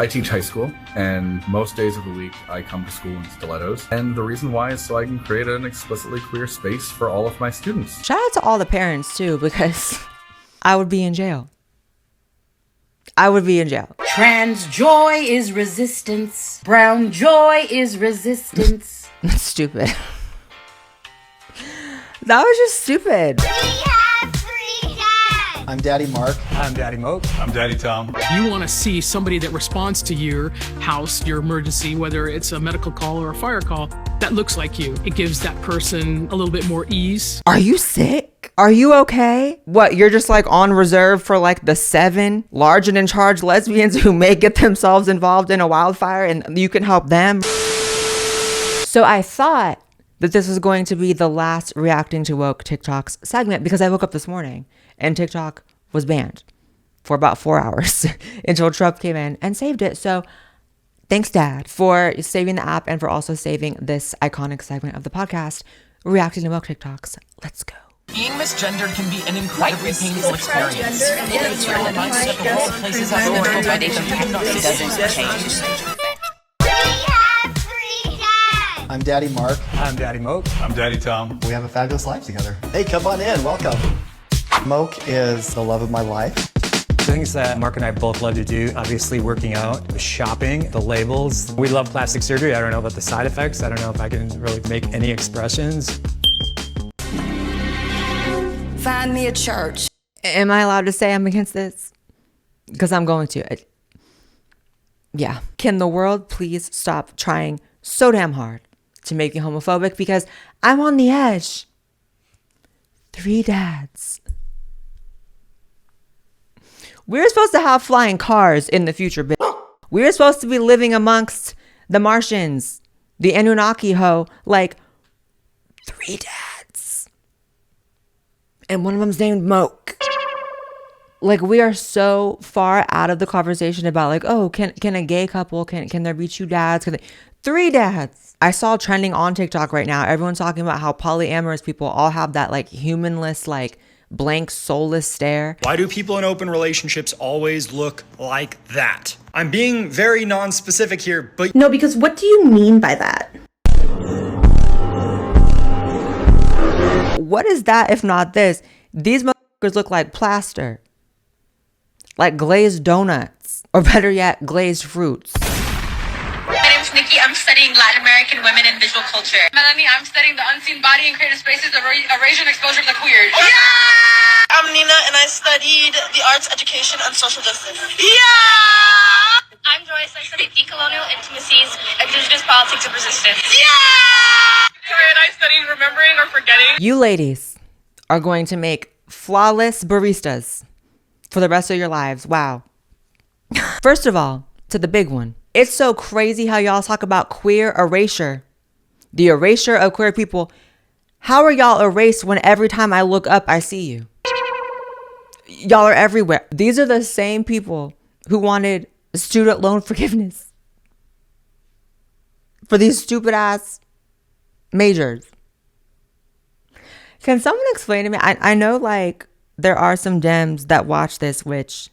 I teach high school, and most days of the week I come to school in stilettos. And the reason why is so I can create an explicitly queer space for all of my students. Shout out to all the parents too, because I would be in jail. I would be in jail. Trans joy is resistance. Brown joy is resistance. That's stupid. That was just stupid. We have 3 dads. I'm Daddy Mark. I'm Daddy Moke. I'm Daddy Tom. You want to see somebody that responds to your house, your emergency, whether it's a medical call or a fire call, that looks like you. It gives that person a little bit more ease. Are you sick? Are you okay? What, you're just like on reserve for like the 7 large and in charge lesbians who may get themselves involved in a wildfire and you can help them? So I thought that this was going to be the last reacting to woke TikToks segment because I woke up this morning and TikTok was banned for about 4 hours until Trump came in and saved it. So thanks, Dad, for saving the app and for also saving this iconic segment of the podcast, reacting to woke TikToks. Let's go. Being misgendered can be an incredibly painful experience. It reminds us that the world places us in a validation doesn't change. I'm Daddy Mark. I'm Daddy Moke. I'm Daddy Tom. We have a fabulous life together. Hey, come on in. Welcome. Moke is the love of my life. Things that Mark and I both love to do, obviously working out, shopping, the labels. We love plastic surgery. I don't know about the side effects. I don't know if I can really make any expressions. Find me a church. Am I allowed to say I'm against this? Because I'm going to. Yeah. Can the world please stop trying so damn hard to make me homophobic? Because I'm on the edge. 3 dads. We're supposed to have flying cars in the future, bitch. We're supposed to be living amongst the Martians, the Anunnaki like 3 dads. And one of them's named Moke. Like, we are so far out of the conversation about like, oh, can a gay couple, can there be 2 dads? 3 dads. I saw trending on TikTok right now. Everyone's talking about how polyamorous people all have that like humanless, like blank, soulless stare. Why do people in open relationships always look like that? I'm being very non-specific here, but... No, because what do you mean by that? What is that if not this? These motherfuckers look like plaster. Like glazed donuts. Or better yet, glazed fruits. My name's Nikki. I'm studying Latin American women in visual culture. Melanie, I'm studying the unseen body and creative spaces of Eurasian exposure of the queer. Yeah! I'm Nina, and I studied the arts, education, and social justice. Yeah! I'm Joyce. I studied decolonial intimacies, indigenous politics, and resistance. Yeah! Sorry, and I studied remembering or forgetting. You ladies are going to make flawless baristas for the rest of your lives. Wow. First of all, to the big one. It's so crazy how y'all talk about queer erasure. The erasure of queer people. How are y'all erased when every time I look up, I see you? Y'all are everywhere. These are the same people who wanted student loan forgiveness for these stupid ass majors. Can someone explain to me? I know like there are some Dems that watch this, which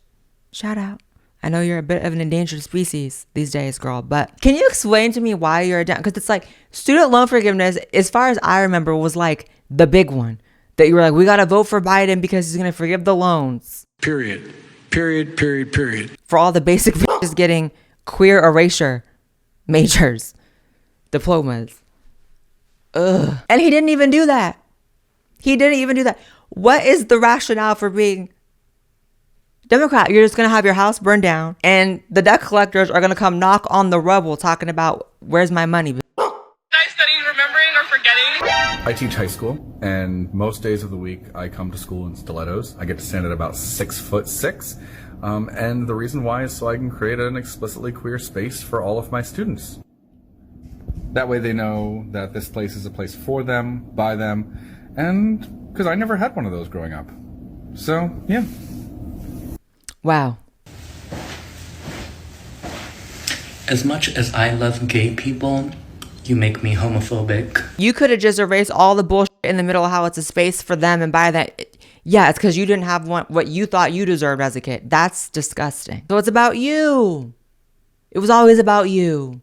shout out. I know you're a bit of an endangered species these days, girl, but can you explain to me why you're a Dem? Because it's like student loan forgiveness, as far as I remember, was like the big one that you were like, we got to vote for Biden because he's going to forgive the loans. Period. Period. Period. Period. For all the basic bitches getting queer erasure majors, diplomas. Ugh. And he didn't even do that. He didn't even do that. What is the rationale for being Democrat? You're just going to have your house burned down and the debt collectors are going to come knock on the rubble talking about where's my money. I studied remembering or forgetting. I teach high school, and most days of the week I come to school in stilettos. I get to stand at about 6'6", and the reason why is so I can create an explicitly queer space for all of my students. That way they know that this place is a place for them, by them, and because I never had one of those growing up. So, yeah. Wow. As much as I love gay people, you make me homophobic. You could have just erased all the bullshit in the middle of how it's a space for them and by that. Yeah, it's because you didn't have what you thought you deserved as a kid. That's disgusting. So it's about you. It was always about you.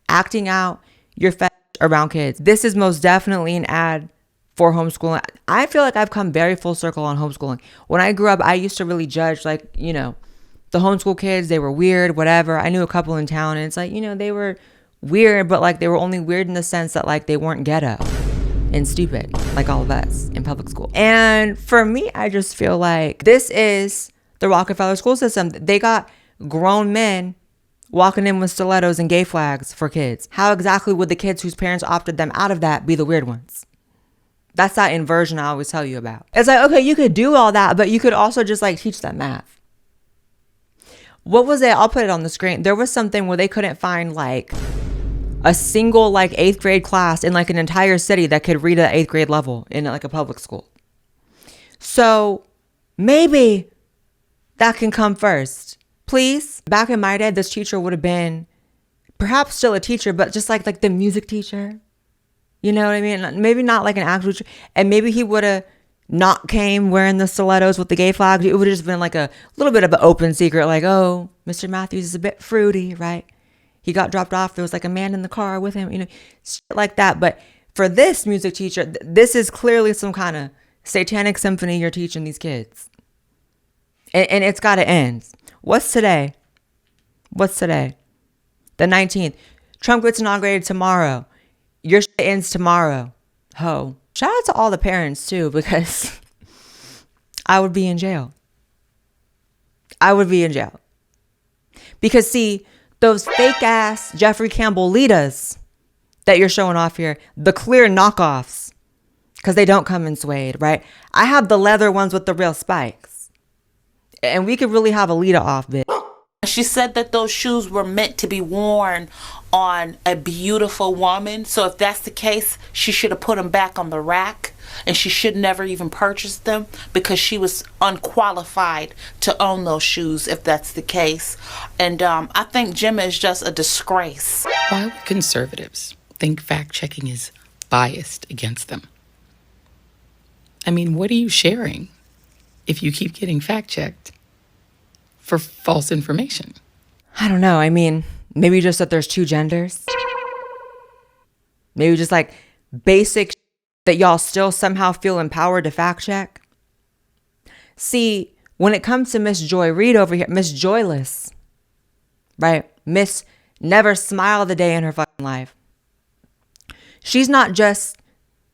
Acting out your fetish around kids. This is most definitely an ad for homeschooling. I feel like I've come very full circle on homeschooling. When I grew up, I used to really judge, like, you know, the homeschool kids, they were weird, whatever. I knew a couple in town and it's like, you know, they were weird, but like they were only weird in the sense that like they weren't ghetto and stupid like all of us in public school. And for me, I just feel like this is the Rockefeller school system. They got grown men walking in with stilettos and gay flags for kids. How exactly would the kids whose parents opted them out of that be the weird ones? That's that inversion I always tell you about. It's like, okay, you could do all that, but you could also just like teach them math. What was it? I'll put it on the screen. There was something where they couldn't find like a single like 8th grade class in like an entire city that could read at 8th grade level in like a public school. So maybe that can come first. Please. Back in my day, this teacher would have been perhaps still a teacher, but just like the music teacher. You know what I mean? Maybe not like an actual teacher. And maybe he would have not came wearing the stilettos with the gay flag. It would have just been like a little bit of an open secret. Like, oh, Mr. Matthews is a bit fruity, right? He got dropped off. There was like a man in the car with him, you know, shit like that. But for this music teacher, this is clearly some kind of satanic symphony you're teaching these kids. And it's got to end. What's today? What's today? The 19th. Trump gets inaugurated tomorrow. Your shit ends tomorrow. Ho. Shout out to all the parents too, because I would be in jail. I would be in jail. Because see, those fake ass Jeffrey Campbell Litas that you're showing off here, the clear knockoffs, because they don't come in suede, right? I have the leather ones with the real spikes. And we could really have a Lita off, bitch. She said that those shoes were meant to be worn on a beautiful woman. So if that's the case, she should have put them back on the rack. And she should never even purchase them because she was unqualified to own those shoes if that's the case. And I think Gemma is just a disgrace. Why would conservatives think fact-checking is biased against them? I mean, what are you sharing if you keep getting fact-checked for false information? I don't know. I mean, maybe just that there's two genders. Maybe just like basic that y'all still somehow feel empowered to fact check. See, when it comes to Miss Joy Reid over here, Miss Joyless, right? Miss never smiled a day in her fucking life. She's not just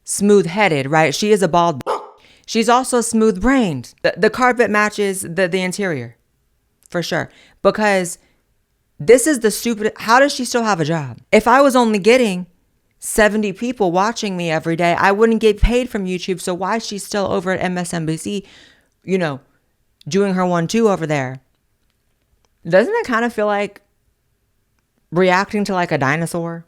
smooth-headed, right? She is a bald. She's also smooth-brained. The carpet matches the interior, for sure. Because this is the stupid. How does she still have a job? If I was only getting 70 people watching me every day, I wouldn't get paid from YouTube. So why is she still over at MSNBC, you know, doing her 1-2 over there? Doesn't it kind of feel like reacting to like a dinosaur?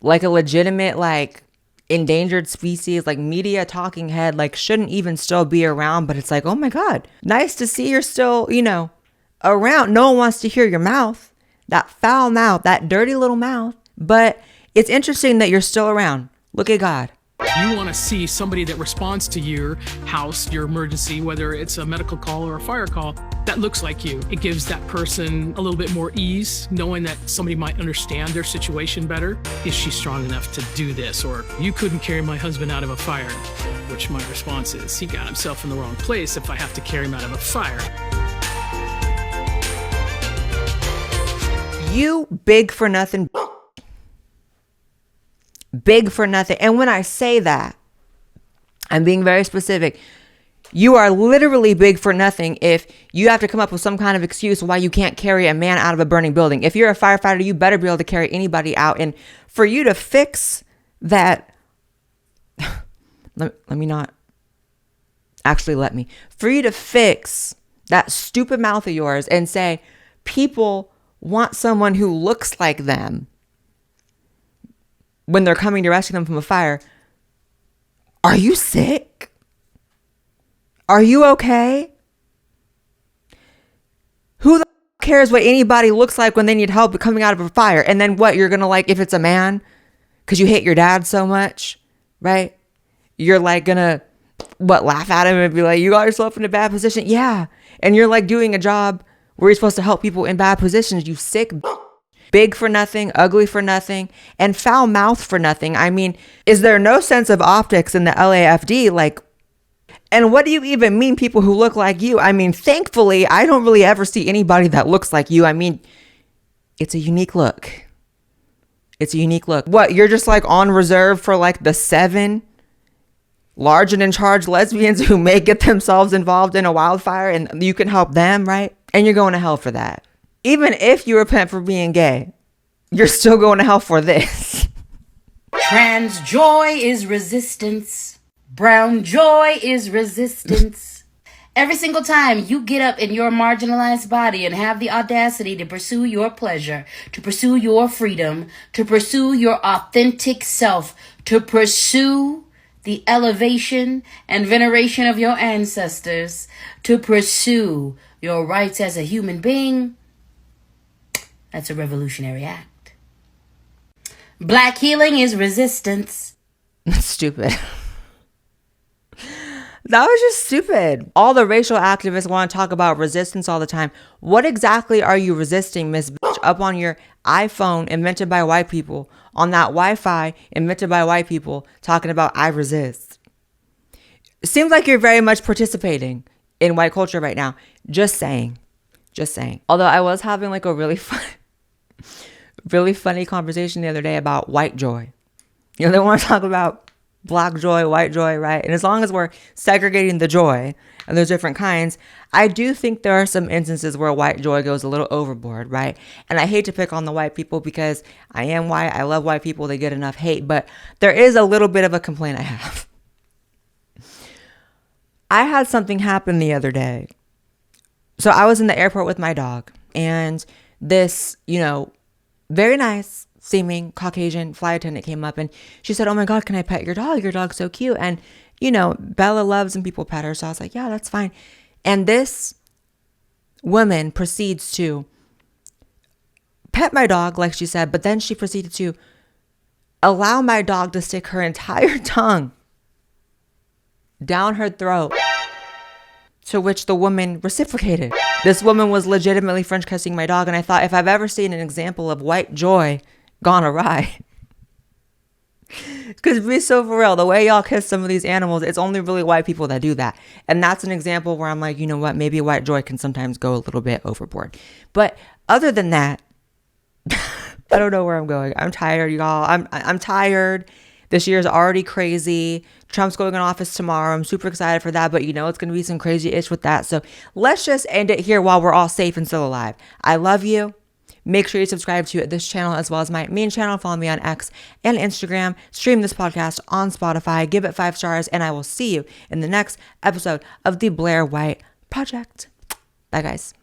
Like a legitimate, like endangered species, like media talking head, like shouldn't even still be around. But it's like, oh my God, nice to see you're still, you know, around. No one wants to hear your mouth, that foul mouth, that dirty little mouth. But it's interesting that you're still around. Look at God. You want to see somebody that responds to your house, your emergency, whether it's a medical call or a fire call, that looks like you. It gives that person a little bit more ease, knowing that somebody might understand their situation better. Is she strong enough to do this? Or you couldn't carry my husband out of a fire, which my response is, he got himself in the wrong place if I have to carry him out of a fire. You big for nothing. Big for nothing. And when I say that, I'm being very specific. You are literally big for nothing if you have to come up with some kind of excuse why you can't carry a man out of a burning building. If you're a firefighter, you better be able to carry anybody out. And for you to fix that, let me. For you to fix that stupid mouth of yours and say, people want someone who looks like them when they're coming to rescue them from a fire. Are you sick? Are you okay? Who the cares what anybody looks like when they need help coming out of a fire? And then what, you're gonna like, if it's a man, because you hate your dad so much, right? You're like gonna, laugh at him and be like, you got yourself in a bad position? Yeah. And you're like doing a job where you're supposed to help people in bad positions, you sick big for nothing, ugly for nothing, and foul mouth for nothing. I mean, is there no sense of optics in the LAFD? Like, and what do you even mean people who look like you? I mean, thankfully, I don't really ever see anybody that looks like you. I mean, it's a unique look. It's a unique look. What, you're just like on reserve for like the 7 large and in charge lesbians who may get themselves involved in a wildfire and you can help them, right? And you're going to hell for that. Even if you repent for being gay, you're still going to hell for this. Trans joy is resistance. Brown joy is resistance. Every single time you get up in your marginalized body and have the audacity to pursue your pleasure, to pursue your freedom, to pursue your authentic self, to pursue the elevation and veneration of your ancestors, to pursue your rights as a human being, that's a revolutionary act. Black healing is resistance. That's stupid. That was just stupid. All the racial activists want to talk about resistance all the time. What exactly are you resisting, Miss Bitch? Up on your iPhone invented by white people, on that Wi-Fi invented by white people, talking about I resist. It seems like you're very much participating in white culture right now. Just saying. Just saying. Although I was having like a really funny conversation the other day about white joy. You know, they want to talk about black joy, white joy, right? And as long as we're segregating the joy, and there's different kinds, I do think there are some instances where white joy goes a little overboard, right? And I hate to pick on the white people because I am white. I love white people. They get enough hate. But there is a little bit of a complaint I have. I had something happen the other day. So I was in the airport with my dog. And this, you know, very nice seeming Caucasian flight attendant came up and she said, "Oh my God, can I pet your dog? Your dog's so cute." And, you know, Bella loves when people pet her. So I was like, yeah, that's fine. And this woman proceeds to pet my dog, like she said, but then she proceeded to allow my dog to stick her entire tongue down her throat, to which the woman reciprocated. This woman was legitimately French kissing my dog. And I thought, if I've ever seen an example of white joy gone awry, because be so for real, the way y'all kiss some of these animals, it's only really white people that do that. And that's an example where I'm like, you know what, maybe white joy can sometimes go a little bit overboard. But other than that, I don't know where I'm going. I'm tired, y'all. I'm tired. This year's already crazy. Trump's going in office tomorrow. I'm super excited for that, but you know it's going to be some crazy ish with that. So let's just end it here while we're all safe and still alive. I love you. Make sure you subscribe to this channel as well as my main channel. Follow me on X and Instagram. Stream this podcast on Spotify. Give it 5 stars, and I will see you in the next episode of the Blaire White Project. Bye, guys.